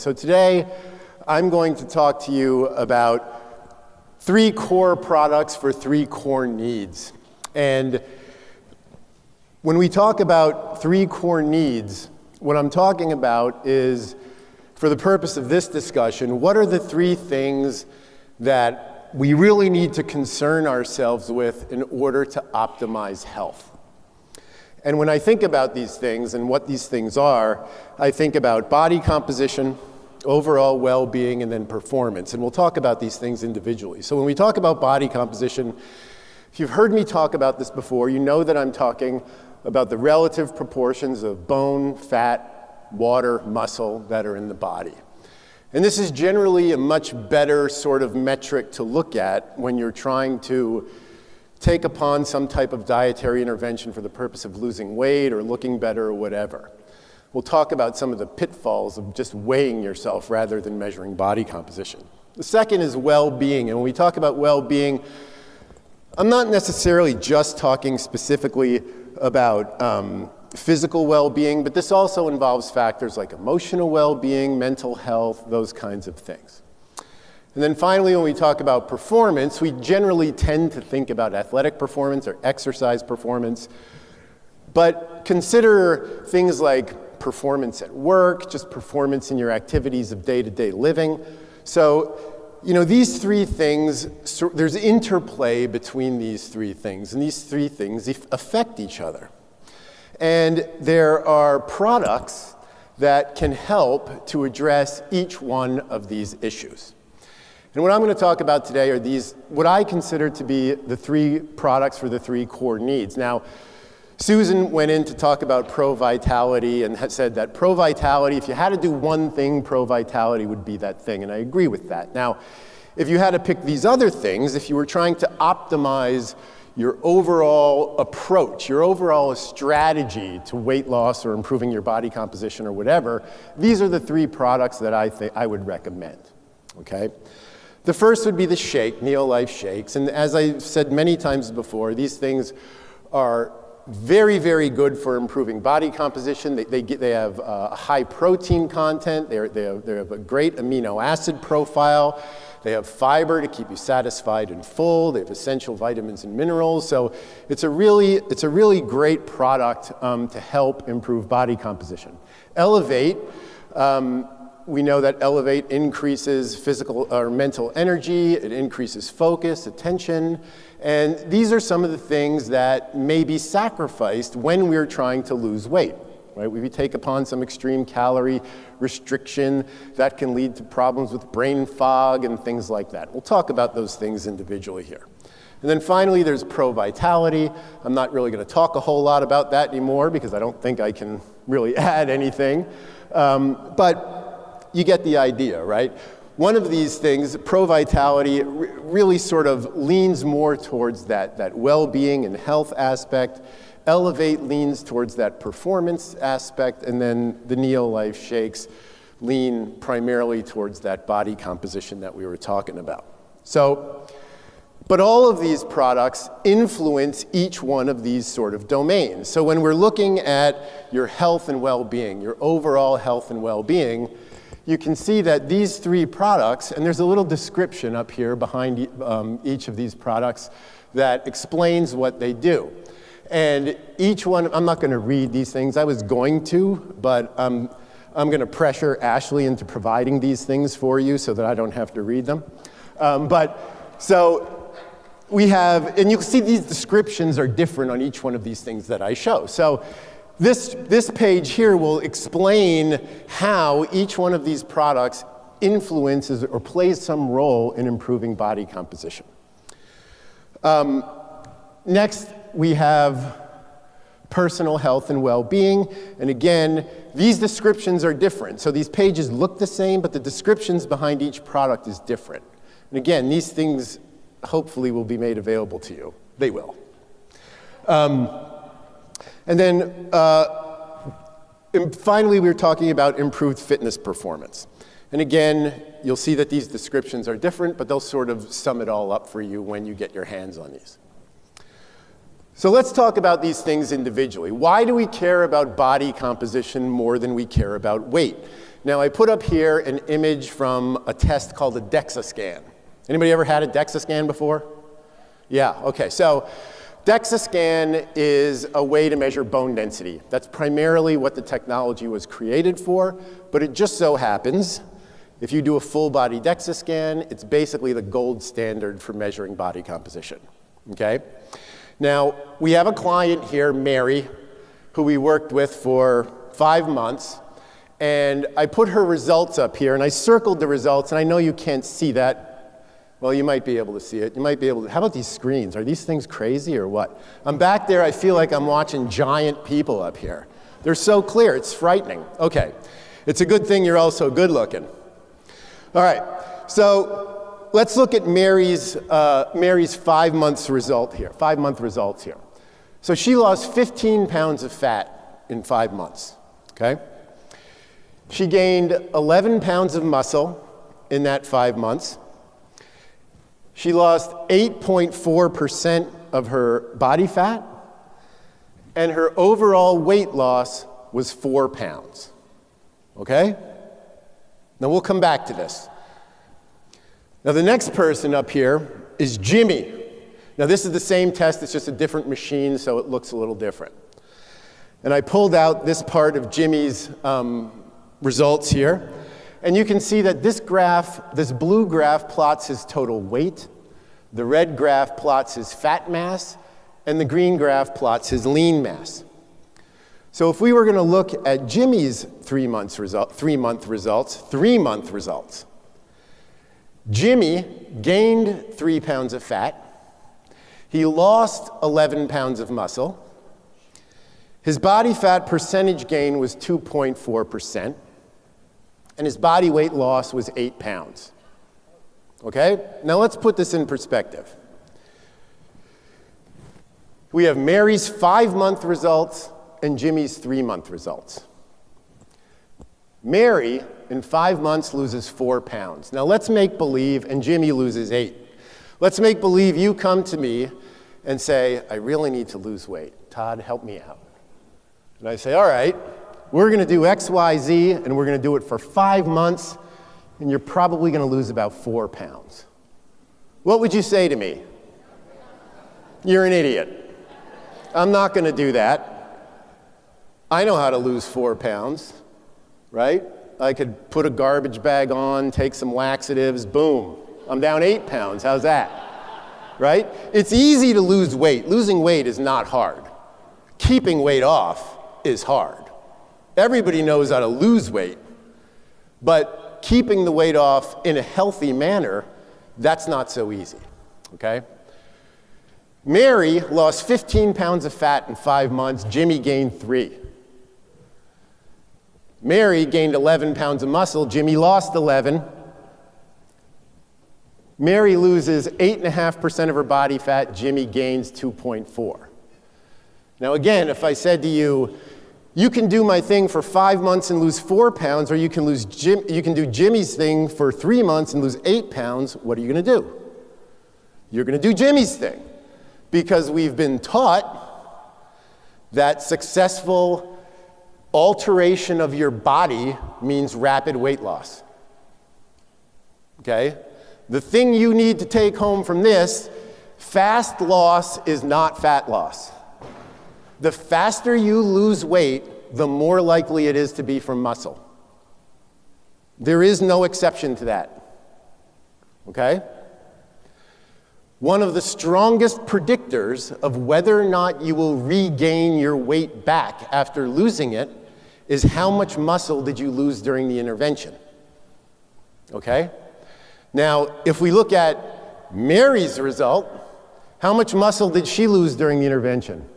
So today, I'm going to talk to you about 3 core products for 3 core needs. And when we talk about 3 core needs, what I'm talking about is, for the purpose of this discussion, what are the 3 things that we really need to concern ourselves with in order to optimize health? And when I think about these things and what these things are, I think about body composition, overall well-being, and then performance. And we'll talk about these things individually. So when we talk about body composition, if you've heard me talk about this before, you know that I'm talking about the relative proportions of bone, fat, water, muscle that are in the body. And this is generally a much better sort of metric to look at when you're trying to take upon some type of dietary intervention for the purpose of losing weight or looking better or whatever. We'll talk about some of the pitfalls of just weighing yourself rather than measuring body composition. The second is well-being. And when we talk about well-being, I'm not necessarily just talking specifically about physical well-being, but this also involves factors like emotional well-being, mental health, those kinds of things. And then finally, when we talk about performance, we generally tend to think about athletic performance or exercise performance, but consider things like performance at work, just performance in your activities of day-to-day living. So, these 3 things, there's interplay between these 3 things, and these 3 things affect each other. And there are products that can help to address each one of these issues. And what I'm going to talk about today are these, what I consider to be the 3 products for the 3 core needs. Now, Susan went in to talk about pro-vitality and had said that pro-vitality, if you had to do one thing, pro-vitality would be that thing, and I agree with that. Now, if you had to pick these other things, if you were trying to optimize your overall approach, your overall strategy to weight loss or improving your body composition or whatever, these are the 3 products that I would recommend, okay? The first would be the shake, Neolife shakes, and as I've said many times before, these things are very, very good for improving body composition. They have a high protein content. They have a great amino acid profile. They have fiber to keep you satisfied and full. They have essential vitamins and minerals. So it's a really great product to help improve body composition. Elevate. We know that Elevate increases physical or mental energy, it increases focus, attention, and these are some of the things that may be sacrificed when we're trying to lose weight, right? We take upon some extreme calorie restriction that can lead to problems with brain fog and things like that. We'll talk about those things individually here. And then finally, there's pro-vitality. I'm not really going to talk a whole lot about that anymore because I don't think I can really add anything, but you get the idea, right? One of these things, pro-vitality, really sort of leans more towards that well-being and health aspect. Elevate leans towards that performance aspect, and then the Neolife shakes lean primarily towards that body composition that we were talking about. So, but all of these products influence each one of these sort of domains. So when we're looking at your health and well-being, your overall health and well-being, you can see that these 3 products, and there's a little description up here behind each of these products that explains what they do. And each one, I'm not going to read these things. I was going to, but I'm going to pressure Ashley into providing these things for you so that I don't have to read them. So we have, and you'll see these descriptions are different on each one of these things that I show. So this page here will explain how each one of these products influences or plays some role in improving body composition. Next, we have personal health and well-being. And again, these descriptions are different. So these pages look the same, but the descriptions behind each product is different. And again, these things hopefully will be made available to you. They will. And then finally, we're talking about improved fitness performance. And again, you'll see that these descriptions are different, but they'll sort of sum it all up for you when you get your hands on these. So let's talk about these things individually. Why do we care about body composition more than we care about weight? Now, I put up here an image from a test called a DEXA scan. Anybody ever had a DEXA scan before? Yeah, okay. So DEXA scan is a way to measure bone density. That's primarily what the technology was created for, but it just so happens, if you do a full body DEXA scan, it's basically the gold standard for measuring body composition, okay? Now, we have a client here, Mary, who we worked with for 5 months, and I put her results up here, and I circled the results, and I know you can't see that. Well, you might be able to see it. You might be able to. How about these screens? Are these things crazy or what? I'm back there, I feel like I'm watching giant people up here. They're so clear, it's frightening. Okay, it's a good thing you're also good looking. All right, so let's look at Mary's 5 months result here, 5 month results here. So she lost 15 pounds of fat in 5 months, okay? She gained 11 pounds of muscle in that 5 months. She lost 8.4% of her body fat, and her overall weight loss was 4 pounds, okay? Now we'll come back to this. Now the next person up here is Jimmy. Now this is the same test, it's just a different machine, so it looks a little different. And I pulled out this part of Jimmy's results here. And you can see that this graph, this blue graph plots his total weight, the red graph plots his fat mass, and the green graph plots his lean mass. So if we were going to look at Jimmy's 3 month results, Jimmy gained 3 pounds of fat. He lost 11 pounds of muscle. His body fat percentage gain was 2.4%, and his body weight loss was 8 pounds. Okay? Now let's put this in perspective. We have Mary's 5 month results and Jimmy's 3 month results. Mary, in 5 months, loses 4 pounds. Now let's make believe, and Jimmy loses 8. Let's make believe you come to me and say, I really need to lose weight. Todd, help me out. And I say, all right, we're gonna do X, Y, Z, and we're gonna do it for 5 months, and you're probably gonna lose about 4 pounds. What would you say to me? You're an idiot. I'm not gonna do that. I know how to lose 4 pounds, right? I could put a garbage bag on, take some laxatives, boom. I'm down 8 pounds, how's that? Right? It's easy to lose weight. Losing weight is not hard. Keeping weight off is hard. Everybody knows how to lose weight, but keeping the weight off in a healthy manner, that's not so easy, okay? Mary lost 15 pounds of fat in 5 months. Jimmy gained 3. Mary gained 11 pounds of muscle. Jimmy lost 11. Mary loses 8.5% of her body fat. Jimmy gains 2.4. Now again, if I said to you, you can do my thing for 5 months and lose 4 pounds, or you can do Jimmy's thing for 3 months and lose 8 pounds, what are you gonna do? You're gonna do Jimmy's thing, because we've been taught that successful alteration of your body means rapid weight loss, okay? The thing you need to take home from this, fast loss is not fat loss. The faster you lose weight, the more likely it is to be from muscle. There is no exception to that, okay? One of the strongest predictors of whether or not you will regain your weight back after losing it is how much muscle did you lose during the intervention, okay? Now, if we look at Mary's result, how much muscle did she lose during the intervention?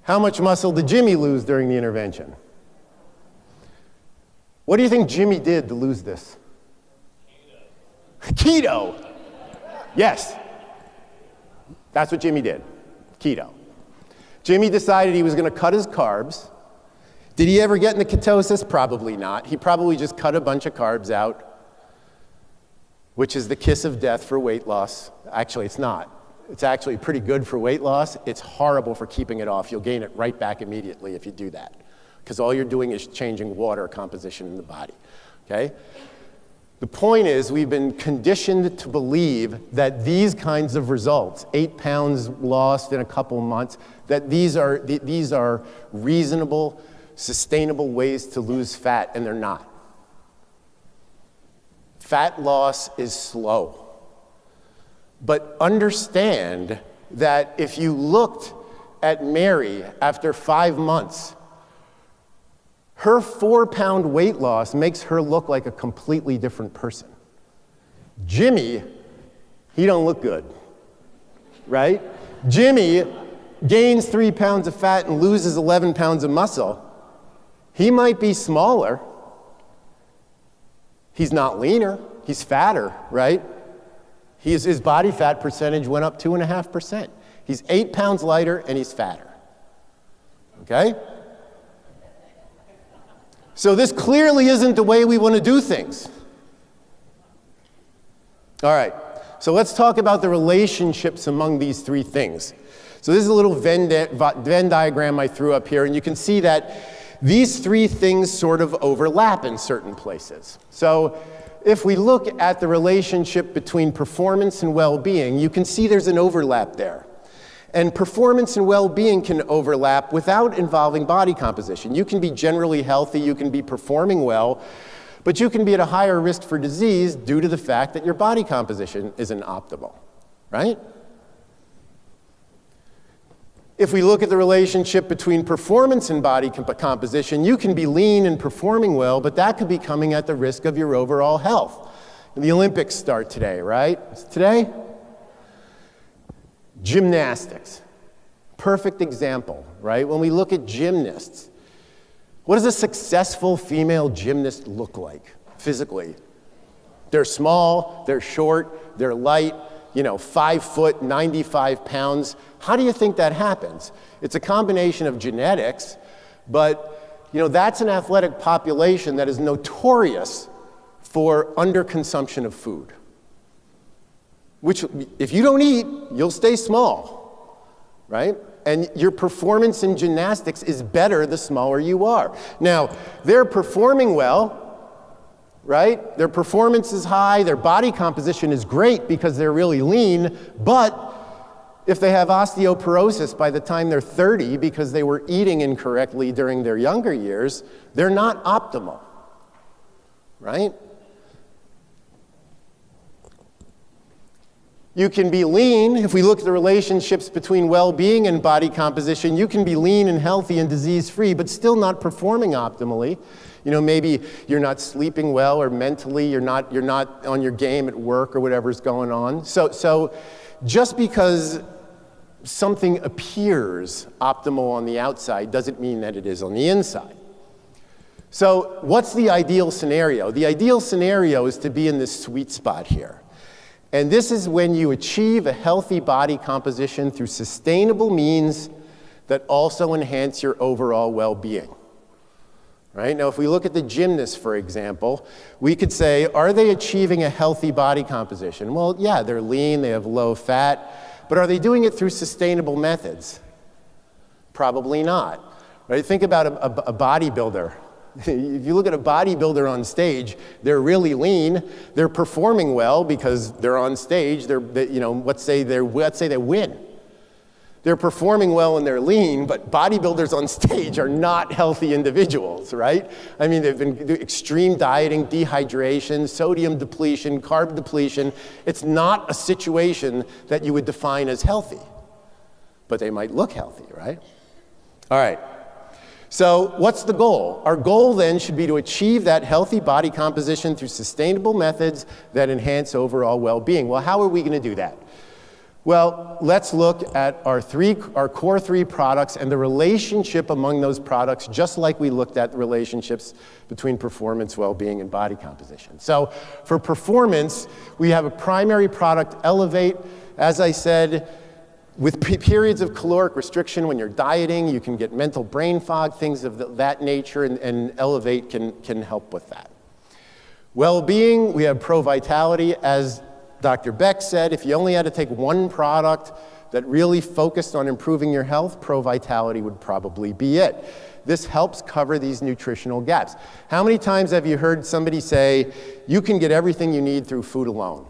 How much muscle did Jimmy lose during the intervention? What do you think Jimmy did to lose this? Keto. Yes. That's what Jimmy did. Keto. Jimmy decided he was going to cut his carbs. Did he ever get into ketosis? Probably not. He probably just cut a bunch of carbs out, which is the kiss of death for weight loss. Actually, it's not. It's actually pretty good for weight loss. It's horrible for keeping it off. You'll gain it right back immediately if you do that, because all you're doing is changing water composition in the body, okay? The point is, we've been conditioned to believe that these kinds of results, 8 pounds lost in a couple months, that these are reasonable, sustainable ways to lose fat, and they're not. Fat loss is slow. But understand that if you looked at Mary after 5 months, her 4-pound weight loss makes her look like a completely different person. Jimmy, he don't look good, right? Jimmy gains 3 pounds of fat and loses 11 pounds of muscle. He might be smaller. He's not leaner, he's fatter, right? His body fat percentage went up 2.5%. He's 8 pounds lighter and he's fatter, okay? So this clearly isn't the way we want to do things. All right, so let's talk about the relationships among these three things. So this is a little Venn diagram I threw up here, and you can see that these three things sort of overlap in certain places. So if we look at the relationship between performance and well-being, you can see there's an overlap there. And performance and well-being can overlap without involving body composition. You can be generally healthy, you can be performing well, but you can be at a higher risk for disease due to the fact that your body composition isn't optimal, right? If we look at the relationship between performance and body composition, you can be lean and performing well, but that could be coming at the risk of your overall health. And the Olympics start today, right? It's today? Gymnastics. Perfect example, right? When we look at gymnasts, what does a successful female gymnast look like physically? They're small, they're short, they're light, 5 foot, 95 pounds. How do you think that happens? It's a combination of genetics, but that's an athletic population that is notorious for underconsumption of food. Which, if you don't eat, you'll stay small, right? And your performance in gymnastics is better the smaller you are. Now, they're performing well, right? Their performance is high, their body composition is great because they're really lean, but if they have osteoporosis by the time they're 30 because they were eating incorrectly during their younger years, they're not optimal, right? You can be lean. If we look at the relationships between well-being and body composition, you can be lean and healthy and disease-free, but still not performing optimally. Maybe you're not sleeping well, or mentally you're not on your game at work, or whatever's going on. So just because something appears optimal on the outside doesn't mean that it is on the inside. So what's the ideal scenario? The ideal scenario is to be in this sweet spot here. And this is when you achieve a healthy body composition through sustainable means that also enhance your overall well-being. Right? Now, if we look at the gymnasts, for example, we could say, are they achieving a healthy body composition? Well, yeah, they're lean, they have low fat, but are they doing it through sustainable methods? Probably not. Right? Think about a bodybuilder. If you look at a bodybuilder on stage, they're really lean, they're performing well because they're on stage, let's say they win. They're performing well and they're lean, but bodybuilders on stage are not healthy individuals, right? I mean, they've been doing extreme dieting, dehydration, sodium depletion, carb depletion. It's not a situation that you would define as healthy, but they might look healthy, right? All right. So what's the goal? Our goal then should be to achieve that healthy body composition through sustainable methods that enhance overall well-being. Well, how are we going to do that? Well, let's look at our core three products and the relationship among those products, just like we looked at the relationships between performance, well-being, and body composition. So for performance, we have a primary product, Elevate. As I said, with periods of caloric restriction, when you're dieting, you can get mental brain fog, things of that nature, and Elevate can help with that. Well-being, we have Pro Vitality. As Dr. Beck said, if you only had to take one product that really focused on improving your health, Pro Vitality would probably be it. This helps cover these nutritional gaps. How many times have you heard somebody say, you can get everything you need through food alone?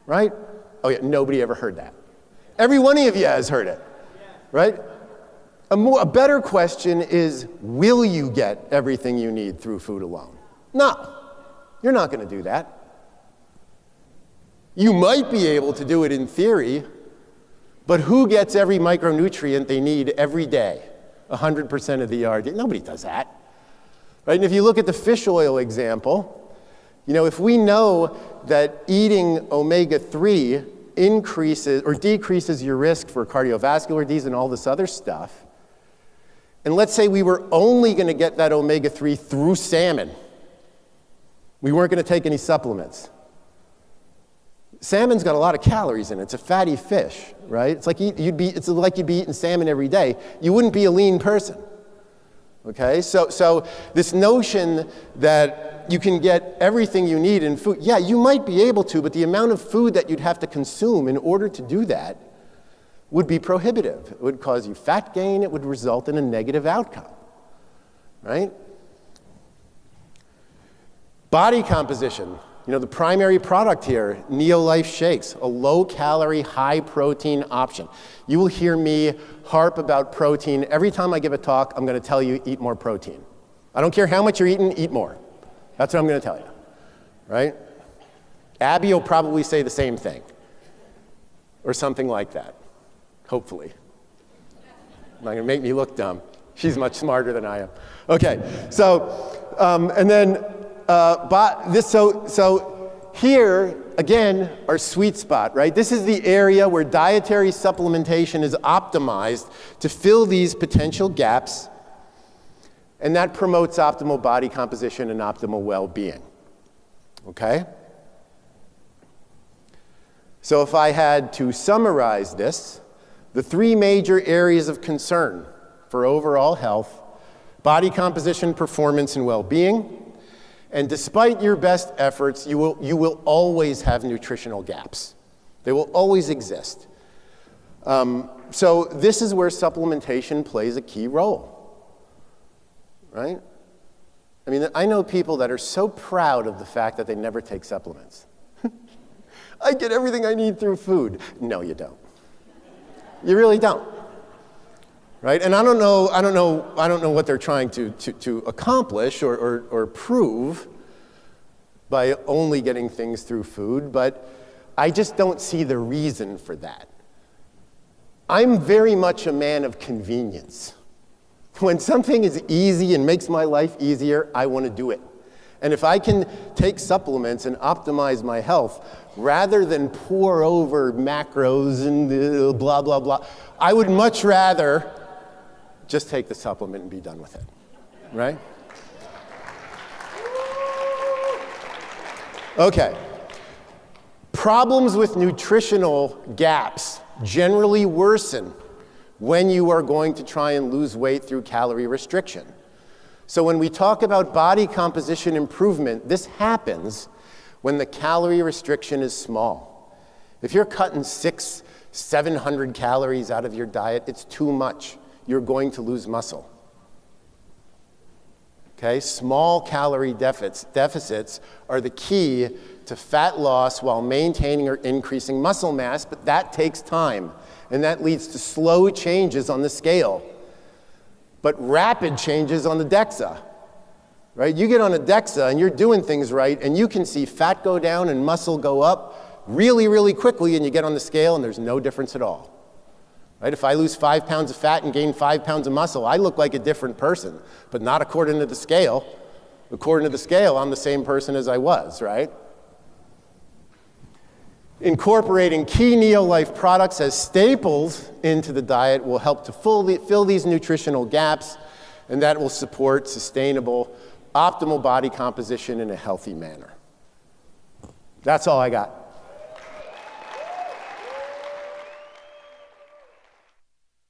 Right? Oh yeah, nobody ever heard that. Every one of you has heard it, right? A better question is, will you get everything you need through food alone? No, you're not going to do that. You might be able to do it in theory, but who gets every micronutrient they need every day? 100% of the yard. Nobody does that. Right? And if you look at the fish oil example, if we know that eating omega-3 increases or decreases your risk for cardiovascular disease and all this other stuff, and let's say we were only going to get that omega-3 through salmon, we weren't going to take any supplements. Salmon's got a lot of calories in it. It's a fatty fish, right? It's like you'd be eating salmon every day. You wouldn't be a lean person. Okay? So this notion that you can get everything you need in food, yeah, you might be able to, but the amount of food that you'd have to consume in order to do that would be prohibitive. It would cause you fat gain. It would result in a negative outcome, right? Body composition. The primary product here, Neolife Shakes, a low-calorie, high-protein option. You will hear me harp about protein. Every time I give a talk, I'm going to tell you, eat more protein. I don't care how much you're eating, eat more. That's what I'm going to tell you, right? Abby will probably say the same thing, or something like that, hopefully. Not going to make me look dumb. She's much smarter than I am. Okay, so, and then, so here, again, our sweet spot, right? This is the area where dietary supplementation is optimized to fill these potential gaps, and that promotes optimal body composition and optimal well-being, okay? So if I had to summarize this, the three major areas of concern for overall health: body composition, performance, and well-being. And despite your best efforts, you will always have nutritional gaps. They will always exist. So this is where supplementation plays a key role, right? I mean, I know people that are so proud of the fact that they never take supplements. I get everything I need through food. No, you don't. You really don't. Right? And I don't know what they're trying to accomplish or prove by only getting things through food, but I just don't see the reason for that. I'm very much a man of convenience. When something is easy and makes my life easier, I want to do it. And if I can take supplements and optimize my health rather than pour over macros and blah, blah, blah, I would much rather just take the supplement and be done with it, right? Okay. Problems with nutritional gaps generally worsen when you are going to try and lose weight through calorie restriction. So when we talk about body composition improvement, this happens when the calorie restriction is small. If you're cutting 600-700 calories out of your diet, it's too much. You're going to lose muscle. Okay, small calorie deficits are the key to fat loss while maintaining or increasing muscle mass, but that takes time, and that leads to slow changes on the scale, but rapid changes on the DEXA. Right? You get on a DEXA and you're doing things right, and you can see fat go down and muscle go up really, really quickly, and you get on the scale and there's no difference at all. Right? If I lose 5 pounds of fat and gain 5 pounds of muscle, I look like a different person, but not according to the scale. According to the scale, I'm the same person as I was, right? Incorporating key Neolife products as staples into the diet will help to fill these nutritional gaps, and that will support sustainable, optimal body composition in a healthy manner. That's all I got.